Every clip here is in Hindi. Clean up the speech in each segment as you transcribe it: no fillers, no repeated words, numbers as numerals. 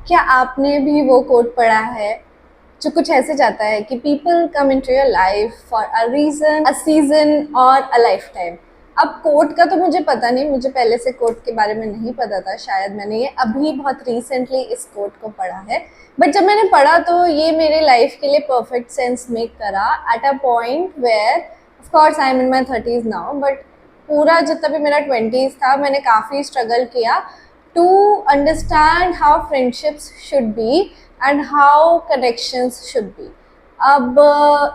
क्या आपने भी वो कोट पढ़ा है जो कुछ ऐसे जाता है कि people come into your life for a reason, a season और अ लाइफ टाइम। अब कोट का तो मुझे पता नहीं, मुझे पहले से कोट के बारे में नहीं पता था। शायद मैंने ये अभी बहुत रिसेंटली इस कोट को पढ़ा है, बट जब मैंने पढ़ा तो ये मेरे लाइफ के लिए परफेक्ट सेंस मेक करा at a point where of course I am in my 30s now, but पूरा जितना भी मेरा 20s था मैंने काफ़ी स्ट्रगल किया to understand how friendships should be and how connections should be. अब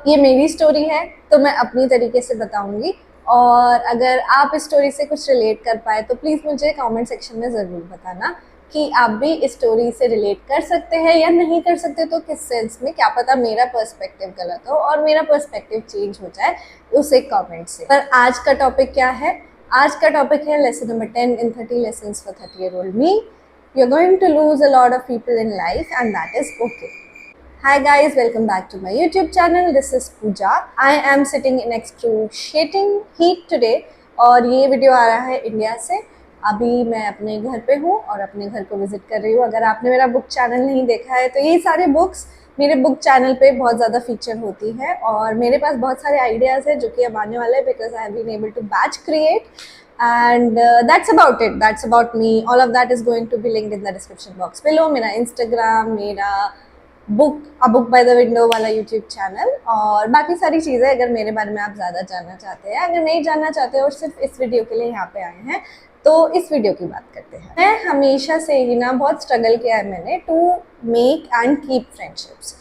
ये मेरी स्टोरी है तो मैं अपनी तरीके से बताऊंगी, और अगर आप इस स्टोरी से कुछ रिलेट कर पाए तो प्लीज़ मुझे कमेंट सेक्शन में ज़रूर बताना कि आप भी इस स्टोरी से रिलेट कर सकते हैं या नहीं कर सकते। तो किस सेंस में, क्या पता मेरा पर्सपेक्टिव गलत हो और मेरा पर्सपेक्टिव चेंज हो जाए उस एक कमेंट से। पर आज का टॉपिक क्या है? आज का टॉपिक है lesson number 10 in 30 lessons for 30-year-old me. You're going to lose a lot of people in life and that is okay. Hi guys, welcome back to my YouTube channel. This is Pooja. I am sitting in excruciating heat today और ये वीडियो आ रहा है इंडिया से। अभी मैं अपने घर पे हूँ और अपने घर को विजिट कर रही हूँ। अगर आपने मेरा बुक चैनल नहीं देखा है तो ये सारे बुक्स मेरे बुक चैनल पे बहुत ज़्यादा फीचर होती है और मेरे पास बहुत सारे आइडियाज़ है जो कि अब आने वाले हैं because I have been able to batch create and that's about it, that's about me. All of that is going to be linked in the description box below. मेरा Instagram, मेरा बुक बाय द विंडो वाला यूट्यूब चैनल और बाकी सारी चीज़ें अगर मेरे बारे में आप ज़्यादा जानना चाहते हैं। अगर नहीं जानना चाहते और सिर्फ इस वीडियो के लिए यहाँ पे आए हैं तो इस वीडियो की बात करते हैं। मैं हमेशा से ही ना बहुत स्ट्रगल किया है मैंने to make and keep friendships,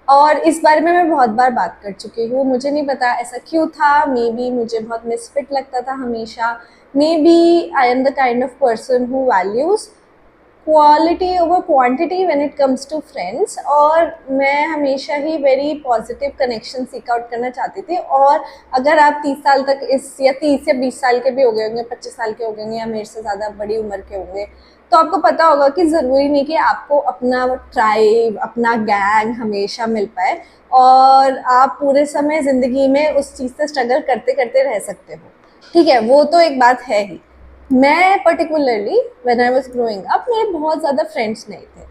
और इस बारे में मैं बहुत बार बात कर चुकी हूँ। मुझे नहीं पता ऐसा क्यों था, मे बी मुझे बहुत मिसफिट लगता था हमेशा। Maybe I am the kind of person who values quality over quantity when it comes to friends, और मैं हमेशा ही very positive connection seek out करना चाहती थी। और अगर आप 30 साल तक इस या 30 या 20 साल के भी हो गए होंगे, 25 साल के हो गए होंगे या मेरे से ज़्यादा बड़ी उम्र के होंगे, तो आपको पता होगा कि ज़रूरी नहीं कि आपको अपना ट्राइब, अपना गैंग हमेशा मिल पाए और आप पूरे समय ज़िंदगी में उस चीज़ से स्ट्रगल करते करते रह सकते हो। ठीक है, वो तो एक बात है ही। मैं particularly when I was growing up मेरे बहुत ज़्यादा फ्रेंड्स नहीं थे,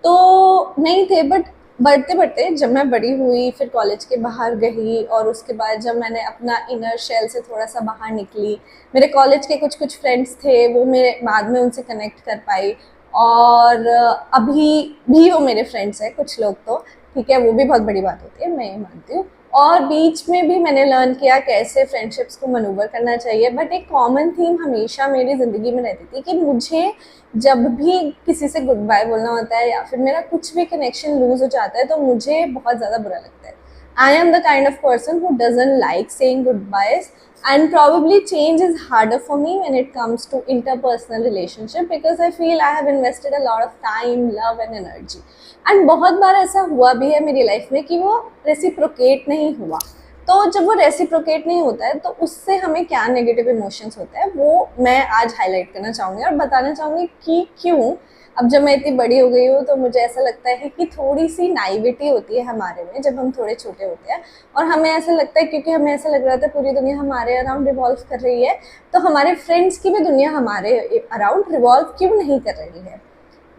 तो नहीं थे, बट बढ़ते बढ़ते जब मैं बड़ी हुई फिर कॉलेज के बाहर गई और उसके बाद जब मैंने अपना इनर शेल से थोड़ा सा बाहर निकली, मेरे कॉलेज के कुछ कुछ फ्रेंड्स थे वो मेरे बाद में उनसे कनेक्ट कर पाई और अभी भी वो मेरे फ्रेंड्स हैं कुछ लोग तो। ठीक है, वो भी बहुत बड़ी बात होती है, मैं ये मानती हूँ। और बीच में भी मैंने लर्न किया कैसे फ्रेंडशिप्स को मनूवर करना चाहिए, बट एक कॉमन थीम हमेशा मेरी ज़िंदगी में रहती थी कि मुझे जब भी किसी से गुड बाय बोलना होता है या फिर मेरा कुछ भी कनेक्शन लूज हो जाता है तो मुझे बहुत ज़्यादा बुरा लगता है। आई am the kind of person who doesn't like saying good boys, and probably change is harder for me when it comes to interpersonal relationship because I feel I have invested a lot of time, love and energy, and बहुत बार ऐसा हुआ भी है मेरी लाइफ में कि वो रेसिप्रोकेट नहीं हुआ। तो जब वो रेसिप्रोकेट नहीं होता है तो उससे हमें क्या नेगेटिव इमोशंस होते हैं वो मैं आज हाईलाइट करना चाहूँगी और बताना चाहूँगी कि क्यों। अब जब मैं इतनी बड़ी हो गई हूँ तो मुझे ऐसा लगता है कि थोड़ी सी नाइविटी होती है हमारे में जब हम थोड़े छोटे होते हैं, और हमें ऐसा लगता है क्योंकि हमें ऐसा लग रहा था पूरी दुनिया हमारे अराउंड रिवॉल्व कर रही है तो हमारे फ्रेंड्स की भी दुनिया हमारे अराउंड रिवॉल्व क्यों नहीं कर रही है।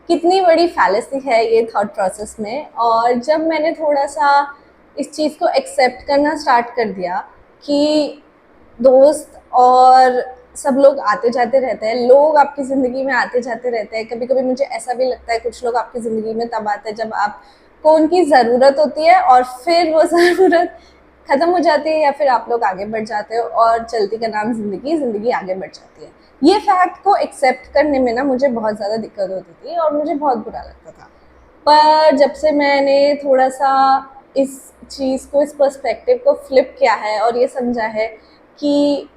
कितनी बड़ी फैलेसी है ये थॉट प्रोसेस में। और जब मैंने थोड़ा सा इस चीज़ को एक्सेप्ट करना स्टार्ट कर दिया कि दोस्त और सब लोग आते जाते रहते हैं, लोग आपकी ज़िंदगी में आते जाते रहते हैं। कभी कभी मुझे ऐसा भी लगता है कुछ लोग आपकी ज़िंदगी में तब आते हैं जब आपको उनकी ज़रूरत होती है और फिर वो ज़रूरत ख़त्म हो जाती है या फिर आप लोग आगे बढ़ जाते हो और चलती का नाम ज़िंदगी आगे बढ़ जाती है। ये फैक्ट को एक्सेप्ट करने में ना मुझे बहुत ज़्यादा दिक्कत होती थी और मुझे बहुत बुरा लगता था। पर जब से मैंने थोड़ा सा इस चीज़ को, इस पर्सपेक्टिव को फ्लिप किया है और ये समझा है कि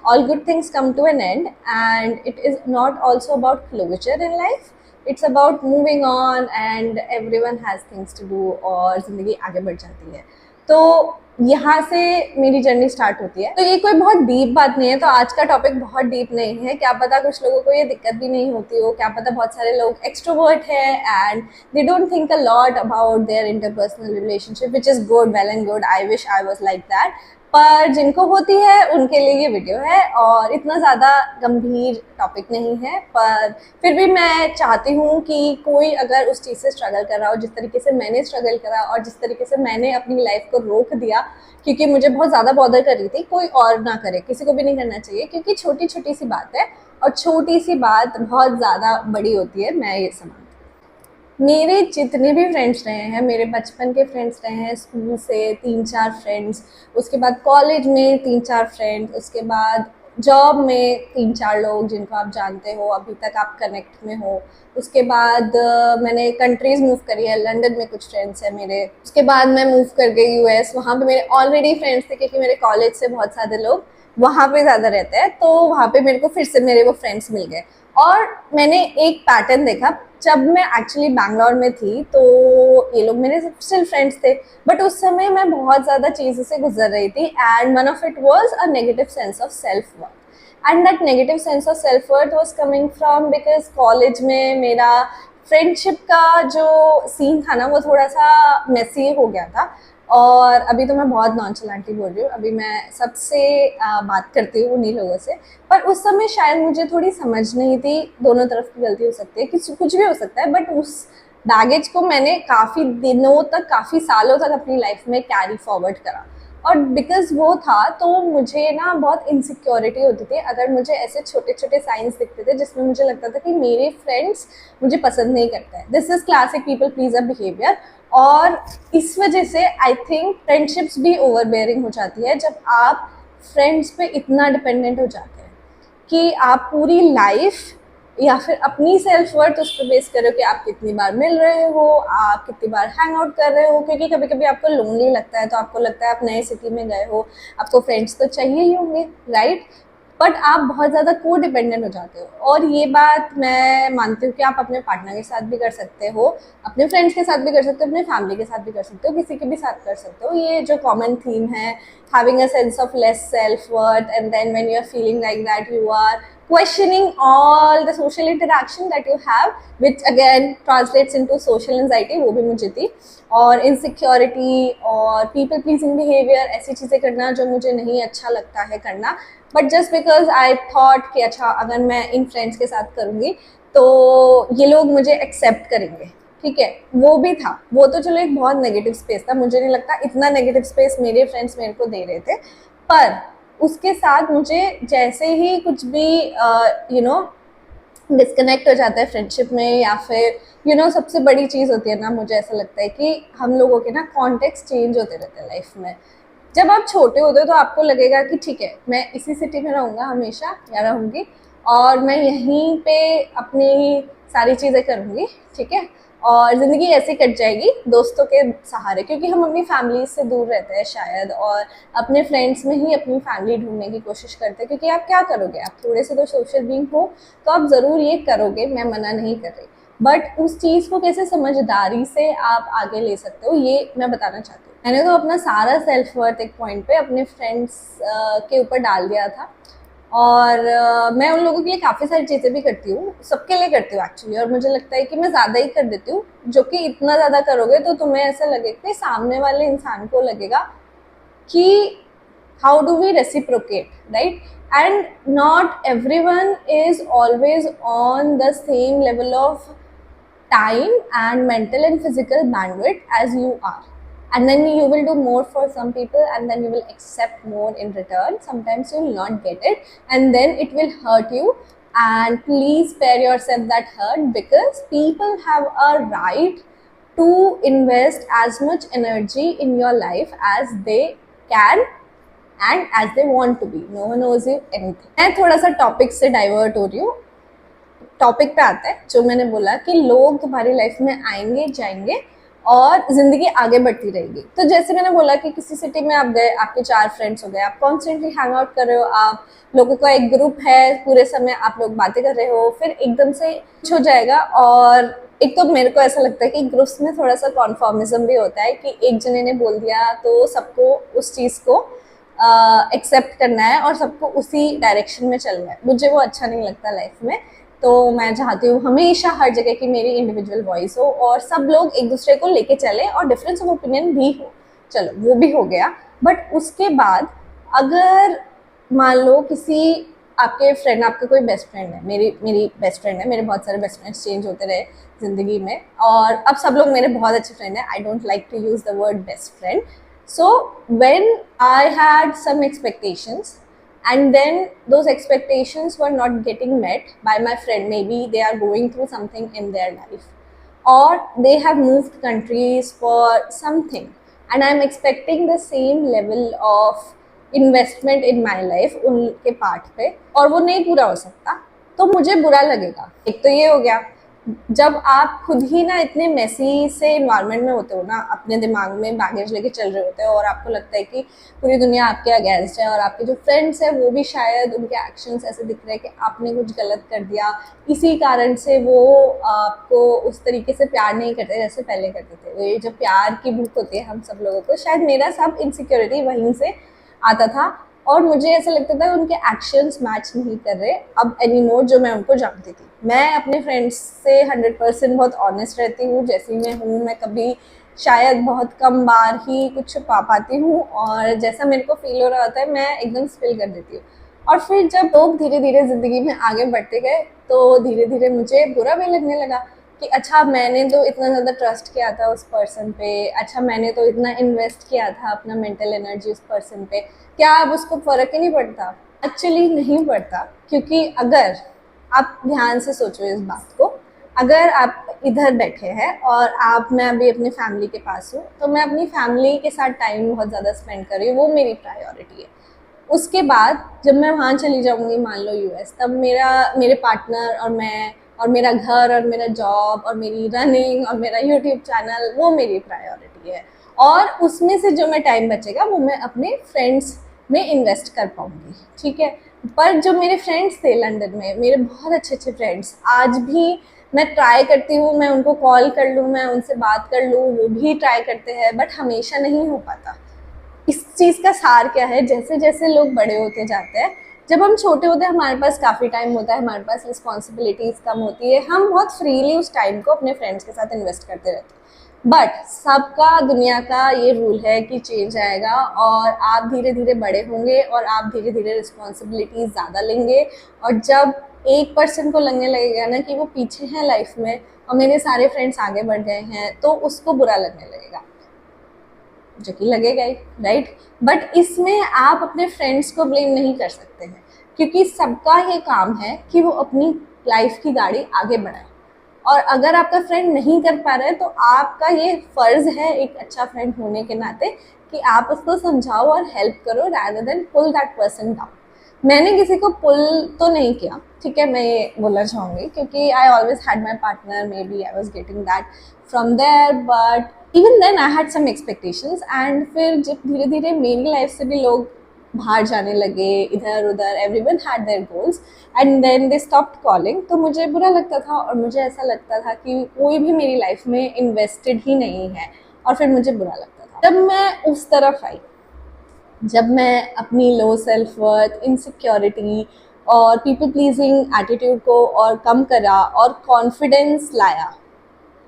all good things come to an end and it is not also about closure in life, it's about moving on and everyone has things to do और ज़िंदगी आगे बढ़ जाती है। तो यहाँ से मेरी जर्नी स्टार्ट होती है। तो ये कोई बहुत डीप बात नहीं है, तो आज का टॉपिक बहुत डीप नहीं है। क्या पता कुछ लोगों को ये दिक्कत भी नहीं होती हो, क्या पता बहुत सारे लोग एक्सट्रोवर्ट है and they don't think a lot about their interpersonal relationship, which is good, well and good. I wish I was like that. पर जिनको होती है उनके लिए ये वीडियो है, और इतना ज़्यादा गंभीर टॉपिक नहीं है, पर फिर भी मैं चाहती हूँ कि कोई अगर उस चीज़ से स्ट्रगल कर रहा हो जिस तरीके से मैंने स्ट्रगल करा और जिस तरीके से मैंने अपनी लाइफ को रोक दिया क्योंकि मुझे बहुत ज़्यादा बॉदर कर रही थी, कोई और ना करे, किसी को भी नहीं करना चाहिए, क्योंकि छोटी छोटी सी बात है और छोटी सी बात बहुत ज़्यादा बड़ी होती है, मैं ये समझती हूँ। मेरे जितने भी फ्रेंड्स रहे हैं, मेरे बचपन के फ्रेंड्स रहे हैं, स्कूल से 3-4 फ्रेंड्स, उसके बाद कॉलेज में 3-4 फ्रेंड्स, उसके बाद जॉब में 3-4 लोग जिनको आप जानते हो, अभी तक आप कनेक्ट में हो। उसके बाद मैंने कंट्रीज़ मूव करी है, लंदन में कुछ फ्रेंड्स हैं मेरे। उसके बाद मैं मूव कर गई यूएस, वहाँ पे मेरे ऑलरेडी फ्रेंड्स थे क्योंकि मेरे कॉलेज से बहुत सारे लोग वहाँ पे ज़्यादा रहते हैं, तो वहाँ पे मेरे को फिर से मेरे वो फ्रेंड्स मिल गए। और मैंने एक पैटर्न देखा, जब मैं एक्चुअली बैंगलोर में थी तो ये लोग मेरे स्टिल फ्रेंड्स थे, बट उस समय मैं बहुत ज़्यादा चीज़ों से गुजर रही थी, and one of it was a negative sense of self worth, and that negative sense of self worth was coming from because college में मेरा फ्रेंडशिप का जो सीन था ना वो थोड़ा सा मेसी हो गया था। और अभी तो मैं बहुत नॉनचलेंटली बोल रही हूँ, अभी मैं सबसे बात करती हूँ उन्हीं लोगों से, पर उस समय शायद मुझे थोड़ी समझ नहीं थी, दोनों तरफ की गलती हो सकती है, कुछ भी हो सकता है, बट उस बैगेज को मैंने काफ़ी दिनों तक, काफ़ी सालों तक अपनी लाइफ में कैरी फॉरवर्ड करा, और बिकॉज वो था तो मुझे ना बहुत इनसिक्योरिटी होती थी अगर मुझे ऐसे छोटे छोटे साइंस दिखते थे जिसमें मुझे लगता था कि मेरे फ्रेंड्स मुझे पसंद नहीं करते हैं। This is classic people pleaser behaviour, और इस वजह से आई थिंक फ्रेंडशिप्स भी ओवरबेयरिंग हो जाती है जब आप फ्रेंड्स पे इतना डिपेंडेंट हो जाते हैं कि आप पूरी लाइफ या फिर अपनी सेल्फ वर्थ उस पर बेस करो कि आप कितनी बार मिल रहे हो, आप कितनी बार हैंग आउट कर रहे हो, क्योंकि कभी कभी आपको लोनली लगता है तो आपको लगता है आप नए सिटी में गए हो, आपको फ्रेंड्स तो चाहिए ही होंगे, राइट? बट आप बहुत ज़्यादा को डिपेंडेंट हो जाते हो, और ये बात मैं मानती हूँ कि आप अपने पार्टनर के साथ भी कर सकते हो, अपने फ्रेंड्स के साथ भी कर सकते हो, अपने फैमिली के साथ भी कर सकते हो, किसी के भी साथ कर सकते हो। ये जो कॉमन थीम है, having a sense of less self worth, and then when you are feeling like that you are questioning all the social interaction that you have, which again translates into social anxiety, वो भी मुझे थी, और इनसिक्योरिटी और पीपल प्लीजिंग बिहेवियर, ऐसी चीज़ें करना जो मुझे नहीं अच्छा लगता है करना, but just because I thought कि अच्छा अगर मैं इन फ्रेंड्स के साथ करूँगी तो ये लोग मुझे एक्सेप्ट करेंगे, ठीक है, वो भी था, वो तो चलो एक बहुत नेगेटिव स्पेस था, मुझे नहीं लगता इतना नेगेटिव स्पेस मेरे फ्रेंड्स मेरे को दे रहे थे, पर उसके साथ मुझे जैसे ही कुछ भी डिस्कनेक्ट हो जाता है फ्रेंडशिप में, या फिर सबसे बड़ी चीज़ होती है ना, मुझे ऐसा लगता है कि हम लोगों के ना कॉन्टेक्स्ट चेंज होते रहते हैं लाइफ में। जब आप छोटे होते हो तो आपको लगेगा कि ठीक है मैं इसी सिटी में रहूँगा हमेशा या रहूँगी, और मैं यहीं पे अपनी सारी चीज़ें करूँगी, ठीक है, और ज़िंदगी ऐसे कट जाएगी दोस्तों के सहारे, क्योंकि हम अपनी फैमिली से दूर रहते हैं शायद, और अपने फ्रेंड्स में ही अपनी फैमिली ढूंढने की कोशिश करते हैं, क्योंकि आप क्या करोगे, आप थोड़े से तो सोशल बीइंग हो तो आप ज़रूर ये करोगे, मैं मना नहीं कर रही, बट उस चीज़ को कैसे समझदारी से आप आगे ले सकते हो ये मैं बताना चाहती हूँ। मैंने तो अपना सारा सेल्फ वर्थ एक पॉइंट पे अपने फ्रेंड्स के ऊपर डाल दिया था, और मैं उन लोगों के लिए काफ़ी सारी चीज़ें भी करती हूँ, सबके लिए करती हूँ एक्चुअली, और मुझे लगता है कि मैं ज़्यादा ही कर देती हूँ, जो कि इतना ज़्यादा करोगे तो तुम्हें ऐसा लगेगा कि सामने वाले इंसान को लगेगा कि how do we reciprocate, right? And not everyone is always on the same level of time and mental and physical bandwidth as you are, and then you will do more for some people and then you will accept more in return. Sometimes you will not get it and then it will hurt you, and please spare yourself that hurt, because people have a right to invest as much energy in your life as they can and as they want to be. No one knows you anything. मैं थोड़ा सा टॉपिक से डाइवर्ट हो रही हूँ, टॉपिक पे आता है जो मैंने बोला कि लोग तुम्हारी लाइफ में आएंगे जाएंगे और जिंदगी आगे बढ़ती रहेगी। तो जैसे मैंने बोला कि किसी सिटी में आप गए, आपके 4 फ्रेंड्स हो गए, आप कॉन्स्टेंटली हैंग आउट कर रहे हो, आप लोगों का एक ग्रुप है, पूरे समय आप लोग बातें कर रहे हो, फिर एकदम से कुछ हो जाएगा। और एक तो मेरे को ऐसा लगता है कि ग्रुप्स में थोड़ा सा कॉन्फॉर्मिज्म भी होता है कि एक जने ने बोल दिया तो सबको उस चीज़ को एक्सेप्ट करना है और सबको उसी डायरेक्शन में चलना है। मुझे वो अच्छा नहीं लगता लाइफ में। तो मैं चाहती हूँ हमेशा हर जगह की मेरी इंडिविजुअल वॉइस हो और सब लोग एक दूसरे को लेके चले और डिफरेंस ऑफ ओपिनियन भी हो, चलो वो भी हो गया। बट उसके बाद अगर मान लो किसी आपके फ्रेंड, आपका कोई बेस्ट फ्रेंड है, मेरी बेस्ट फ्रेंड है, मेरे बहुत सारे बेस्ट फ्रेंड्स चेंज होते रहे ज़िंदगी में और अब सब लोग मेरे बहुत अच्छे फ्रेंड हैं. I don't like to use the word best friend. So when I had some expectations and then those expectations were not getting met by my friend, maybe they are going through something in their life or they have moved countries for something and I'm expecting the same level of investment in my life उनके पार्ट पे और वो नहीं पूरा हो सकता तो मुझे बुरा लगेगा. एक तो ये हो गया. जब आप खुद ही ना इतने मेसी से इन्वायरमेंट में होते हो ना, अपने दिमाग में बैगेज लेके चल रहे होते हो और आपको लगता है कि पूरी दुनिया आपके अगेंस्ट है और आपके जो फ्रेंड्स हैं वो भी शायद उनके एक्शंस ऐसे दिख रहे हैं कि आपने कुछ गलत कर दिया, इसी कारण से वो आपको उस तरीके से प्यार नहीं करते जैसे पहले करते थे. ये जो प्यार की भूख होती है हम सब लोगों को, शायद मेरा सब इनसिक्योरिटी वहीं से आता था और मुझे ऐसा लगता था उनके एक्शंस मैच नहीं कर रहे अब एनीमोर जो मैं उनको जानती थी. मैं अपने फ्रेंड्स से 100% बहुत ऑनेस्ट रहती हूँ जैसी मैं हूँ. मैं कभी शायद बहुत कम बार ही कुछ छुपा पाती हूँ और जैसा मेरे को फील हो रहा होता है मैं एकदम स्पिल कर देती हूँ. और फिर जब लोग धीरे धीरे ज़िंदगी में आगे बढ़ते गए तो धीरे धीरे मुझे बुरा भी लगने लगा कि अच्छा मैंने तो इतना ज़्यादा ट्रस्ट किया था उस पर्सन पे, अच्छा मैंने तो इतना इन्वेस्ट किया था अपना मेंटल एनर्जी उस पर्सन पे, क्या अब उसको फ़र्क ही नहीं पड़ता? एक्चुअली नहीं पड़ता, क्योंकि अगर आप ध्यान से सोचो इस बात को, अगर आप इधर बैठे हैं और मैं अभी अपनी फैमिली के पास हूँ तो मैं अपनी फैमिली के साथ टाइम बहुत ज़्यादा स्पेंड कर रही हूँ, वो मेरी प्रायोरिटी है. उसके बाद जब मैं वहाँ चली जाऊँगी मान लो यूएस, तब मेरे पार्टनर और मैं और मेरा घर और मेरा जॉब और मेरी रनिंग और मेरा यूट्यूब चैनल वो मेरी प्रायोरिटी है और उसमें से जो मैं टाइम बचेगा वो मैं अपने फ्रेंड्स में इन्वेस्ट कर पाऊँगी. ठीक है. पर जो मेरे फ्रेंड्स थे लंदन में, मेरे बहुत अच्छे अच्छे फ्रेंड्स, आज भी मैं ट्राई करती हूँ मैं उनको कॉल कर लूँ, मैं उनसे बात कर लूँ, वो भी ट्राई करते हैं बट हमेशा नहीं हो पाता. इस चीज़ का सार क्या है, जैसे जैसे लोग बड़े होते जाते हैं, जब हम छोटे होते हैं हमारे पास काफ़ी टाइम होता है, हमारे पास रिस्पॉन्सिबिलिटीज़ कम होती है, हम बहुत फ्रीली उस टाइम को अपने फ्रेंड्स के साथ इन्वेस्ट करते रहते हैं. बट सबका दुनिया का ये रूल है कि चेंज आएगा और आप धीरे धीरे बड़े होंगे और आप धीरे धीरे रिस्पॉन्सिबिलिटीज़ ज़्यादा लेंगे और जब एक पर्सन को लगने लगेगा ना कि वो पीछे हैं लाइफ में और मेरे सारे फ्रेंड्स आगे बढ़ गए हैं तो उसको बुरा लगने लगेगा, जो कि लगेगा ही, राइट. बट इसमें आप अपने फ्रेंड्स को ब्लेम नहीं कर सकते हैं क्योंकि सबका ये काम है कि वो अपनी लाइफ की गाड़ी आगे बढ़ाए और अगर आपका फ्रेंड नहीं कर पा रहा है तो आपका ये फ़र्ज़ है एक अच्छा फ्रेंड होने के नाते कि आप उसको समझाओ और हेल्प करो rather than pull that person down. मैंने किसी को पुल तो नहीं किया, ठीक है, मैं ये बोलना चाहूँगी क्योंकि I always had my partner, maybe I was getting that from there but even then I had some expectations and फिर जब धीरे धीरे मेरी लाइफ से भी लोग बाहर जाने लगे इधर उधर, everyone had their goals and then they stopped calling, तो मुझे बुरा लगता था और मुझे ऐसा लगता था कि कोई भी मेरी लाइफ में इन्वेस्टेड ही नहीं है और फिर मुझे बुरा लगता था. जब मैं उस तरफ आई, जब मैं अपनी लो सेल्फ वर्थ, इनसिक्योरिटी और पीपल प्लीजिंग एटीट्यूड को और कम करा और कॉन्फिडेंस लाया,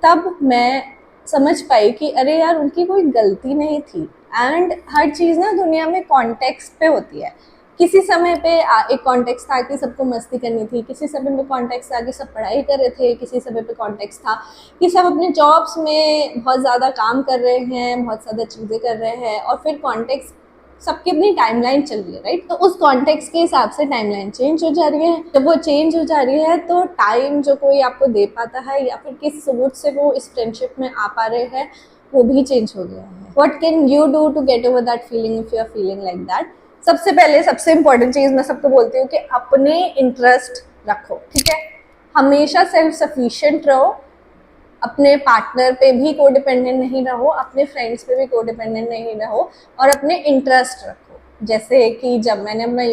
तब मैं समझ पाई कि अरे यार उनकी कोई गलती नहीं थी. एंड हर चीज़ ना दुनिया में कॉन्टेक्स्ट पे होती है. किसी समय पे एक कॉन्टेक्स्ट था कि सबको मस्ती करनी थी, किसी समय पे कॉन्टेक्स्ट था कि सब पढ़ाई कर रहे थे, किसी समय पे कॉन्टेक्स्ट था कि सब अपने जॉब्स में बहुत ज़्यादा काम कर रहे हैं, बहुत ज़्यादा चीज़ें कर रहे हैं और फिर कॉन्टेक्स्ट सबकी अपनी टाइमलाइन चल रही है, राइट. तो उस कॉन्टेक्स्ट के हिसाब से टाइमलाइन चेंज हो जा रही है. जब वो चेंज हो जा रही है तो टाइम जो कोई आपको दे पाता है या फिर किस सबूत से वो इस फ्रेंडशिप में आ पा रहे हैं वो भी चेंज हो गया है. What can you do to get over that feeling if you are feeling like that? सबसे पहले सबसे इंपॉर्टेंट चीज़ मैं सबको बोलती हूँ कि अपने इंटरेस्ट रखो, ठीक है. हमेशा सेल्फ सफिशिएंट रहो, अपने पार्टनर पे भी को डिपेंडेंट नहीं रहो, अपने फ्रेंड्स पे भी को डिपेंडेंट नहीं रहो और अपने इंटरेस्ट रखो. जैसे कि जब मैंने अपना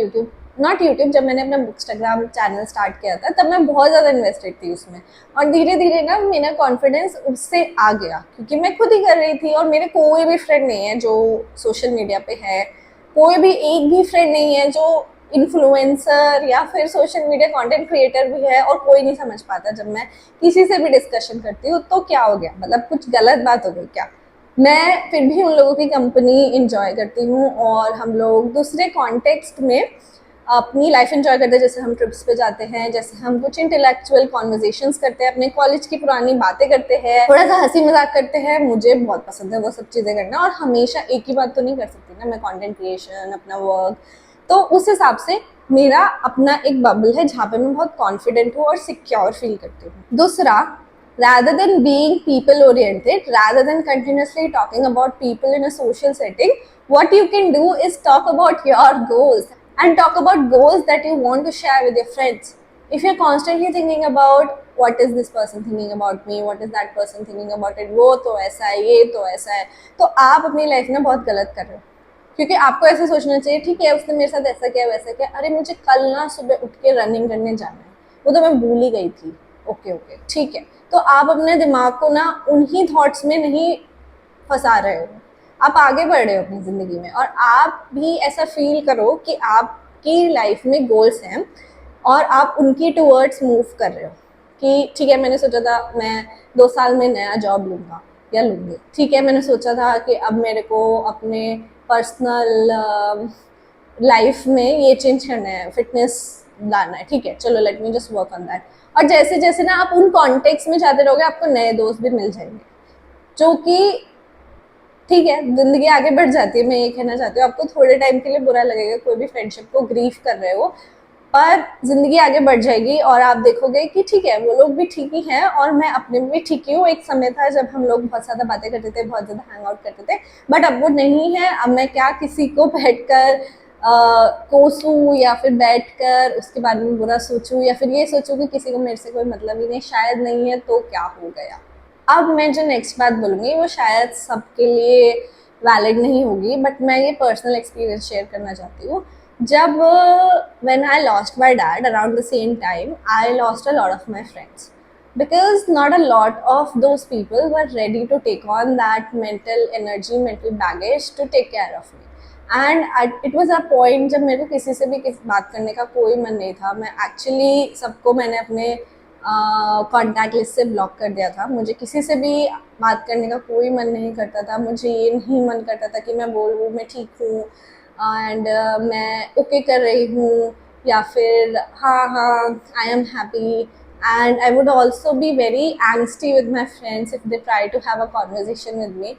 जब मैंने अपना इंस्टाग्राम चैनल स्टार्ट किया था तब मैं बहुत ज़्यादा इन्वेस्टेड थी उसमें और धीरे धीरे ना मेरा कॉन्फिडेंस उससे आ गया क्योंकि मैं खुद ही कर रही थी और मेरे कोई भी फ्रेंड नहीं है जो सोशल मीडिया पे है, कोई भी एक भी फ्रेंड नहीं है जो इन्फ्लुएंसर या फिर सोशल मीडिया कंटेंट क्रिएटर भी है और कोई नहीं समझ पाता जब मैं किसी से भी डिस्कशन करती हूँ तो क्या हो गया, मतलब कुछ गलत बात हो गई क्या. मैं फिर भी उन लोगों की कंपनी इंजॉय करती हूँ, और हम लोग दूसरे कॉन्टेक्स्ट में अपनी लाइफ एंजॉय करते हैं। जैसे हम ट्रिप्स पे जाते हैं, जैसे हम कुछ इंटेलेक्चुअल कॉन्वर्जेशंस करते हैं, अपने कॉलेज की पुरानी बातें करते हैं, थोड़ा सा हंसी मजाक करते हैं। मुझे बहुत पसंद है वो सब चीज़ें करना, और हमेशा एक ही बात तो नहीं कर सकती ना मैं, कंटेंट क्रिएशन, अपना वर्क। तो उस हिसाब से मेरा अपना एक बबल है जहाँ पे मैं बहुत कॉन्फिडेंट हूँ और सिक्योर फील करती हूँ। दूसरा, rather than being people oriented, rather than continuously talking about people in a social setting, what you can do is talk about your goals, and talk about goals that you want to share with your friends. If you're constantly thinking about what is this person thinking about me, what is that person thinking about it, वो तो ऐसा है, ये तो ऐसा है, तो आप अपनी लाइफ में बहुत गलत कर रहे हो। क्योंकि आपको ऐसा सोचना चाहिए, ठीक है उसने मेरे साथ ऐसा किया वैसा किया, अरे मुझे कल ना सुबह उठ के रनिंग करने जाना है, वो तो मैं भूल ही गई थी, ओके ओके ठीक है। तो आप अपने दिमाग को ना उन्हीं थॉट्स में नहीं फंसा रहे हो, आप आगे बढ़ रहे हो अपनी ज़िंदगी में, और आप भी ऐसा फील करो कि आपकी लाइफ में गोल्स हैं और आप उनकी टूवर्ड्स मूव कर रहे हो। कि ठीक है, मैंने सोचा था मैं 2 साल में नया जॉब लूँगा या लूँगी, ठीक है मैंने सोचा था कि अब मेरे को अपने पर्सनल लाइफ में ये चेंज करना है, फिटनेस लाना है, ठीक है चलो let me just work on that. और जैसे जैसे ना आप उन कॉन्टेक्स्ट में जाते रहोगे, आपको नए दोस्त भी मिल जाएंगे, जो कि ठीक है जिंदगी आगे बढ़ जाती है। मैं ये कहना चाहती हूँ, आपको थोड़े टाइम के लिए बुरा लगेगा, कोई भी फ्रेंडशिप को ग्रीफ कर रहे हो, पर जिंदगी आगे बढ़ जाएगी और आप देखोगे कि ठीक है वो लोग भी ठीक ही हैं और मैं अपने में भी ठीक ही हूँ। एक समय था जब हम लोग बहुत ज़्यादा बातें करते थे, बहुत ज़्यादा हैंग आउट करते थे, बट अब वो नहीं है। अब मैं क्या किसी को बैठकर कोसूं या फिर बैठकर उसके बारे में बुरा सोचूं, या फिर ये सोचूं कि किसी को मेरे से कोई मतलब ही नहीं, शायद नहीं है तो क्या हो गया। अब मैं जो नेक्स्ट बात बोलूँगी वो शायद सबके लिए वैलिड नहीं होगी, बट मैं ये पर्सनल एक्सपीरियंस शेयर करना चाहती हूँ। जब when I lost my dad, around the same time I lost a lot of my friends, because not a lot of those people were ready to take on that mental energy, mental baggage to take care of me. And it was a point जब मेरे को किसी से भी बात करने का कोई मन नहीं था। मैं एक्चुअली सबको मैंने अपने कॉन्टैक्ट लिस्ट से ब्लॉक कर दिया था। मुझे किसी से भी बात करने का कोई मन नहीं करता था। मुझे ये नहीं मन करता था कि मैं बोलूँ मैं ठीक हूँ एंड मैं ओके कर रही हूँ, या फिर हाँ हाँ I am happy. And I would also be very angsty with my friends if they try to have a conversation with me.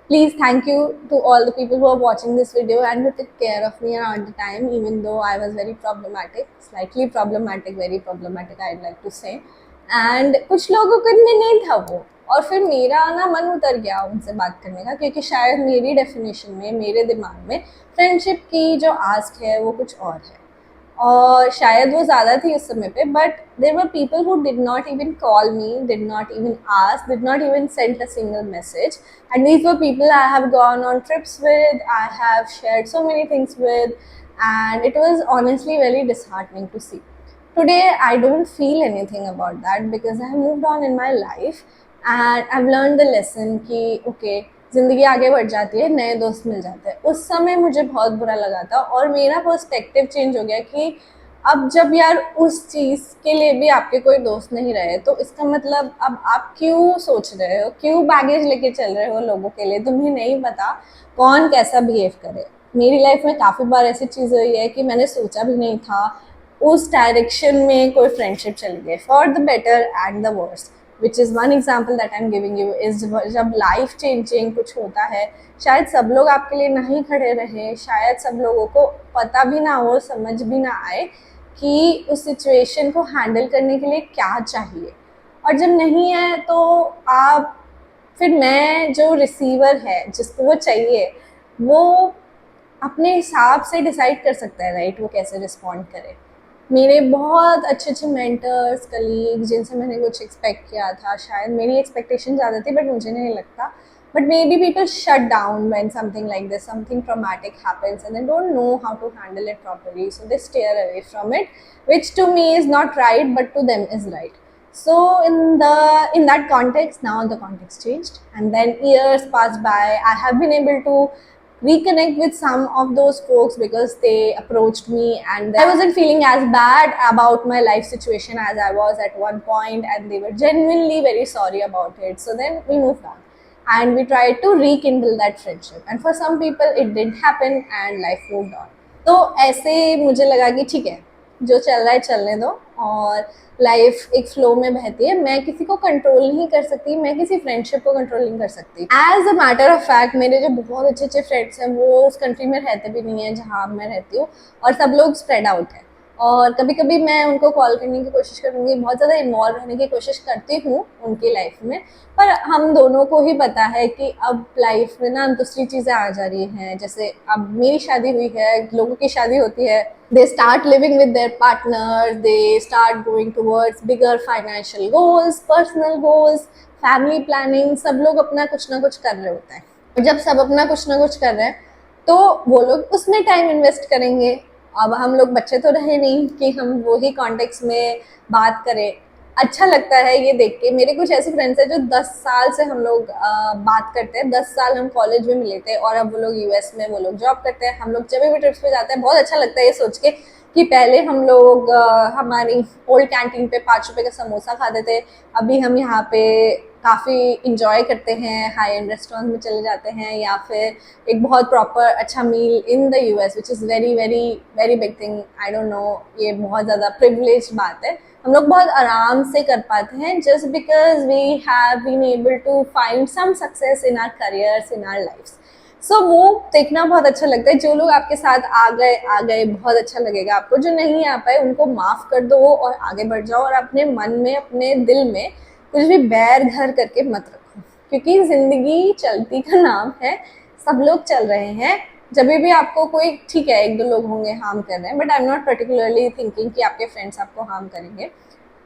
Please, thank you to all the people who are watching this video and who took care of me around the time, even though I was very problematic, slightly problematic, very problematic, I'd like to say. And कुछ लोगों को में नहीं था वो, और फिर मेरा ना मन उतर गया उनसे बात करने का, क्योंकि शायद मेरी डेफिनेशन में, मेरे दिमाग में फ्रेंडशिप की जो आस्क है वो कुछ और है, और शायद वो ज़्यादा थी उस समय पे। But there were people who did not even call me, did not even ask, did not even send a single message, and these were people I have gone on trips with, I have shared so many things with, and it was honestly very disheartening to see. Today I don't feel anything about that because I have moved on in my life and I've learned the lesson कि okay, ज़िंदगी आगे बढ़ जाती है, नए दोस्त मिल जाते हैं। उस समय मुझे बहुत बुरा लगा था और मेरा पर्सपेक्टिव चेंज हो गया कि अब जब यार उस चीज़ के लिए भी आपके कोई दोस्त नहीं रहे, तो इसका मतलब अब आप क्यों सोच रहे हो, क्यों बैगेज लेके चल रहे हो लोगों के लिए? तुम्हें नहीं पता कौन कैसा बिहेव करे। मेरी लाइफ में काफ़ी बार ऐसी चीज़ हुई है कि मैंने सोचा भी नहीं था उस डायरेक्शन में कोई फ्रेंडशिप चली गई, for the better and the worst, which is one example that I am giving you. Is जब लाइफ चेंजिंग कुछ होता है, शायद सब लोग आपके लिए नहीं खड़े रहे, शायद सब लोगों को पता भी ना हो, समझ भी ना आए कि उस सिचुएशन को हैंडल करने के लिए क्या चाहिए। और जब नहीं है तो आप फिर मैं जो रिसीवर है जिसको वो चाहिए, वो अपने हिसाब से डिसाइड कर सकता है राइट, वो कैसे रिस्पॉन्ड करे। मेरे बहुत अच्छे अच्छे मेंटर्स, कलीग्स जिनसे मैंने कुछ एक्सपेक्ट किया था, शायद मेरी एक्सपेक्टेशन ज़्यादा थी बट मुझे नहीं लगता, but maybe people shut down when something like this, something traumatic happens and they don't know how to handle it properly, so they steer away from it, which to me is not right but to them is right. So in that context, now the context changed and then years passed by. I have been able to reconnect with some of those folks because they approached me and I wasn't feeling as bad about my life situation as I was at one point, and they were genuinely very sorry about it. So then we moved on. and we tried to rekindle that friendship, and for some people it didn't happen and life moved on. तो ऐसे मुझे लगा कि ठीक है, जो चल रहा है चलने दो, और लाइफ एक फ्लो में बहती है। मैं किसी को कंट्रोल नहीं कर सकती, मैं किसी फ्रेंडशिप को कंट्रोल नहीं कर सकती। As a matter of fact मेरे जो बहुत अच्छे अच्छे फ्रेंड्स हैं वो उस कंट्री में रहते भी नहीं है जहाँ मैं रहती हूँ, और सब लोग स्प्रेड आउट है। और कभी कभी मैं उनको कॉल करने की कोशिश करूँगी, बहुत ज़्यादा इन्वॉल्व रहने की कोशिश करती हूँ उनकी लाइफ में, पर हम दोनों को ही पता है कि अब लाइफ में ना दूसरी चीज़ें आ जा रही हैं। जैसे अब मेरी शादी हुई है, लोगों की शादी होती है, they start living with their partner, they start going towards bigger financial goals, personal goals, family planning, सब लोग अपना कुछ ना कुछ कर रहे होते हैं। और जब सब अपना कुछ ना कुछ कर रहे हैं तो वो लोग उसमें टाइम इन्वेस्ट करेंगे। अब हम लोग बच्चे तो रहे नहीं कि हम वही कॉन्टेक्स्ट में बात करें। अच्छा लगता है ये देख के। मेरे कुछ ऐसे फ्रेंड्स हैं जो 10 साल से हम लोग बात करते हैं, 10 साल हम कॉलेज में मिले थे, और अब वो लोग यूएस में वो लोग जॉब करते हैं। हम लोग जब भी ट्रिप्स पे जाते हैं बहुत अच्छा लगता है ये सोच के कि पहले हम लोग हमारी ओल्ड कैंटीन पे 5 रुपए का समोसा खाते थे, अभी हम यहाँ पे काफ़ी इंजॉय करते हैं, हाई एंड रेस्टोरेंट में चले जाते हैं, या फिर एक बहुत प्रॉपर अच्छा meal in the US, which is very very very big thing. I don't know, ये बहुत ज़्यादा प्रिविलेज बात है। हम लोग बहुत आराम से कर पाते हैं just because we have been able to find some success in our careers, in our lifes. So वो देखना बहुत अच्छा लगता है। जो लोग आपके साथ आ गए बहुत अच्छा लगेगा आपको। जो नहीं आ पाए उनको माफ़ कर दो और आगे बढ़ जाओ, और अपने मन में, अपने दिल में कुछ भी बैर घर करके मत रखो, क्योंकि ज़िंदगी चलती का नाम है, सब लोग चल रहे हैं। जब भी आपको कोई, ठीक है 1-2 लोग होंगे हार्म कर रहे हैं, but I am not particularly thinking कि आपके फ्रेंड्स आपको हार्म करेंगे।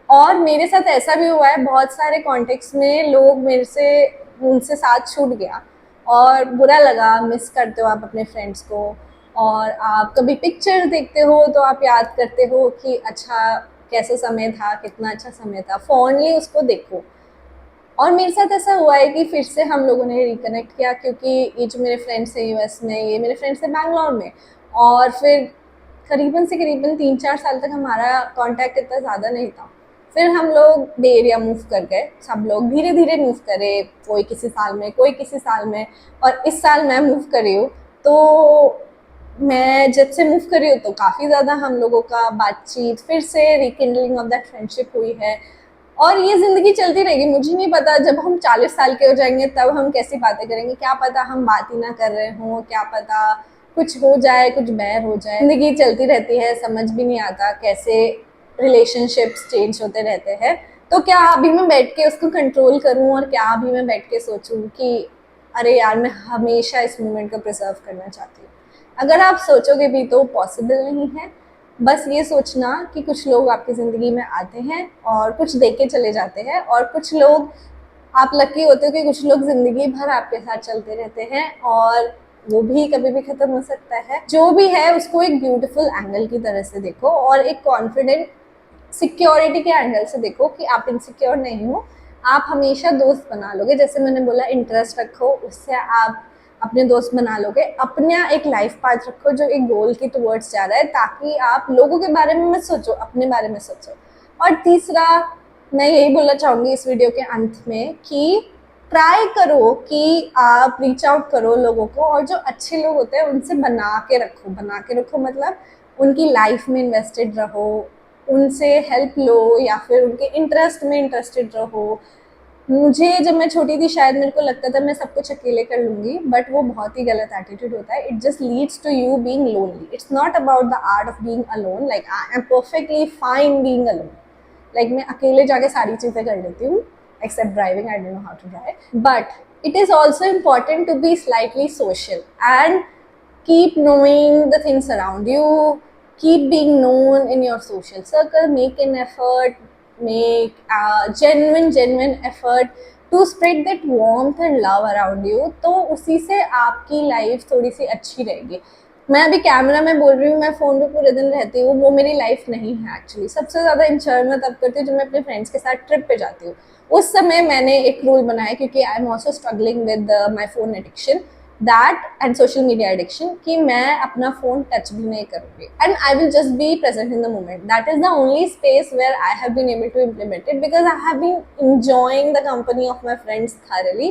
और मेरे साथ ऐसा भी हुआ है, बहुत सारे कॉन्टेक्स्ट में लोग मेरे से, उनसे साथ छूट गया और बुरा लगा। मिस करते हो आप अपने फ्रेंड्स को, और आप कभी पिक्चर देखते हो तो आप याद करते हो कि अच्छा कैसा समय था, कितना अच्छा समय था, फॉन्डली उसको देखो। और मेरे साथ ऐसा हुआ है कि फिर से हम लोगों ने रिकनेक्ट किया, क्योंकि ये जो मेरे फ्रेंड्स हैं यूएस में, ये मेरे फ्रेंड्स हैं बैंगलोर में, और फिर करीबन से करीबन 3-4 साल तक हमारा कांटेक्ट इतना ज़्यादा नहीं था। फिर हम लोग बे एरिया मूव कर गए, सब लोग धीरे धीरे मूव करे, कोई किसी साल में, कोई किसी साल में, और इस साल मैं मूव कर रही हूँ। तो मैं जब से मूव कर रही हूँ तो काफ़ी ज़्यादा हम लोगों का बातचीत, फिर से रिकिंडलिंग ऑफ दैट फ्रेंडशिप हुई है। और ये ज़िंदगी चलती रहेगी। मुझे नहीं पता जब हम 40 साल के हो जाएंगे तब हम कैसी बातें करेंगे, क्या पता हम बात ही ना कर रहे हों, क्या पता कुछ हो जाए, कुछ बैर हो जाए। ज़िंदगी चलती रहती है, समझ भी नहीं आता कैसे रिलेशनशिप्स चेंज होते रहते हैं। तो क्या अभी मैं बैठ के उसको कंट्रोल करूं, और क्या अभी मैं बैठ के सोचूं कि अरे यार मैं हमेशा इस मोमेंट को प्रिजर्व करना चाहती हूँ। अगर आप सोचोगे भी तो पॉसिबल नहीं है। बस ये सोचना कि कुछ लोग आपकी ज़िंदगी में आते हैं और कुछ दे के चले जाते हैं, और कुछ लोग, आप लकी होते हो कि कुछ लोग ज़िंदगी भर आपके साथ चलते रहते हैं, और वो भी कभी भी ख़त्म हो सकता है। जो भी है उसको एक ब्यूटीफुल एंगल की तरह से देखो, और एक कॉन्फिडेंट सिक्योरिटी के एंगल से देखो कि आप इनसिक्योर नहीं हो। आप हमेशा दोस्त बना लोगे, जैसे मैंने बोला इंटरेस्ट रखो, उससे आप अपने दोस्त बना लोगे। अपना एक लाइफ पाथ रखो जो एक गोल की टुवर्ड्स जा रहा है, ताकि आप लोगों के बारे में मत सोचो, अपने बारे में सोचो। और तीसरा, मैं यही बोलना चाहूँगी इस वीडियो के अंत में कि ट्राई करो कि आप रीच आउट करो लोगों को, और जो अच्छे लोग होते हैं उनसे बना के रखो। बना के रखो मतलब उनकी लाइफ में इन्वेस्टेड रहो, उनसे हेल्प लो, या फिर उनके इंटरेस्ट में इंटरेस्टेड रहो। मुझे जब मैं छोटी थी शायद मेरे को लगता था मैं सब कुछ अकेले कर लूँगी, बट वो बहुत ही गलत एटीट्यूड होता है। It just leads to you being lonely. It's not about the art of being alone, like I am perfectly fine being alone. Like मैं अकेले जाके सारी चीज़ें कर लेती हूँ, except driving, I don't know how to drive. But it is also important to be slightly social and keep knowing the things around you, keep being known in your social circle, make an effort, make a genuine effort to spread that warmth and love around you। तो उसी से आपकी लाइफ थोड़ी सी अच्छी रहेगी। मैं अभी कैमरा में बोल रही हूँ, मैं फ़ोन पे पूरे दिन रहती हूँ, वो मेरी लाइफ नहीं है एक्चुअली। सबसे ज़्यादा इंजॉय मैं तब करती हूँ जब मैं अपने फ्रेंड्स के साथ ट्रिप पे जाती हूँ। उस समय मैंने एक रूल बनाया, क्योंकि I am also struggling with my phone addiction. That and social media addiction कि मैं अपना फ़ोन टच भी नहीं करूँगी and I will just be present in the moment. That is the only space where I have been able to implement it because I have been enjoying the company of my friends thoroughly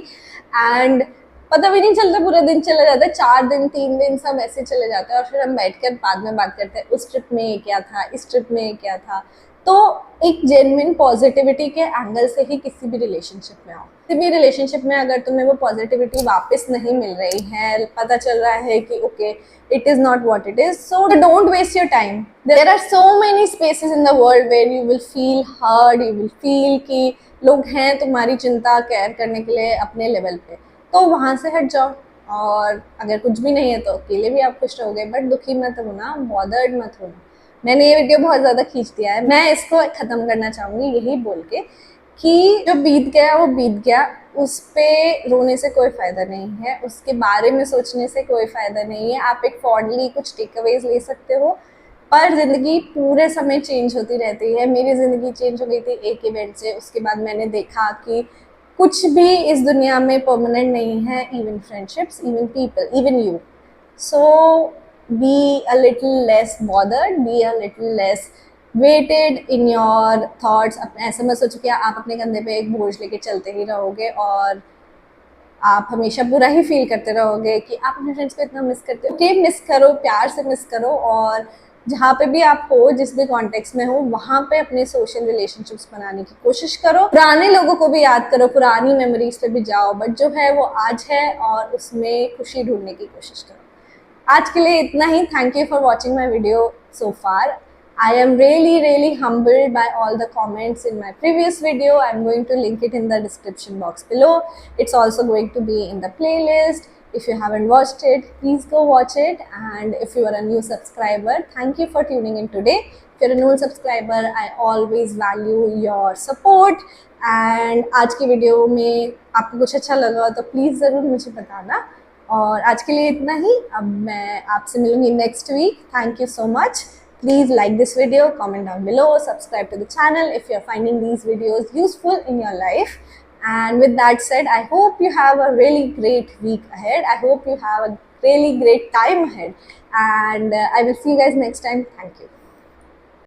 and पता भी नहीं चलता, पूरा दिन चला जाता है, 4 दिन 3 दिन सब ऐसे चले जाते हैं और फिर हम बैठकर बाद में बात करते हैं उस ट्रिप में ये क्या था, इस ट्रिप में ये क्या था. तो एक जेन्युइन पॉजिटिविटी के एंगल से ही किसी भी रिलेशनशिप में आओ. किसी भी रिलेशनशिप में अगर तुम्हें वो पॉजिटिविटी वापस नहीं मिल रही है, पता चल रहा है कि okay it is not what it is, so don't waste your time. There are so many spaces in the world where you will feel heard, you will feel कि लोग हैं तुम्हारी चिंता केयर करने के लिए अपने लेवल पे, तो वहाँ से हट जाओ. और अगर कुछ भी नहीं है तो अकेले भी आप खुश रहोगे, बट दुखी मत होना, बॉदर्ड मत होना. मैंने ये वीडियो बहुत ज़्यादा खींच दिया है, मैं इसको ख़त्म करना चाहूँगी यही बोल के कि जो बीत गया वो बीत गया, उस पर रोने से कोई फ़ायदा नहीं है, उसके बारे में सोचने से कोई फ़ायदा नहीं है. आप एक फॉर्डली कुछ टेक अवेज ले सकते हो, पर ज़िंदगी पूरे समय चेंज होती रहती है. मेरी ज़िंदगी चेंज हो गई थी एक इवेंट से, उसके बाद मैंने देखा कि कुछ भी इस दुनिया में परमानेंट नहीं है, even friendships, even people, even you. So be a little less bothered, be a little less weighted in your thoughts. अपने ऐसे मत सोचो कि आप अपने कंधे पे एक बोझ लेके चलते ही रहोगे और आप हमेशा बुरा ही फील करते रहोगे कि आप अपने फ्रेंड्स को इतना मिस करते हो. ओके, मिस करो, प्यार से मिस करो, और जहाँ पे भी आप हो, जिस भी कॉन्टेक्स्ट में हो, वहाँ पे अपने सोशल रिलेशनशिप्स बनाने की कोशिश करो. पुराने लोगों को भी याद करो, पुरानी मेमोरीज पे भी जाओ, बट जो है वो आज है और उसमें खुशी ढूंढने की कोशिश करो. आज के लिए इतना ही. Thank you for watching my video so far. I am really humbled by all the comments in my previous video. I'm going to link it in the description box below. It's also going to be in the playlist. If you haven't watched it, please go watch it. And if you are a new subscriber, thank you for tuning in today. If you're a new subscriber, I always value your support. And आज की वीडियो में आपको कुछ अच्छा लगा तो प्लीज़ ज़रूर मुझे बताना. और आज के लिए इतना ही. अब मैं आपसे मिलूंगी next week. Thank you so much. Please like this video, comment down below, subscribe to the channel if you're finding these videos useful in your life. And with that said, I hope you have a really great week ahead. I hope you have a really great time ahead. And I will see you guys next time. Thank you.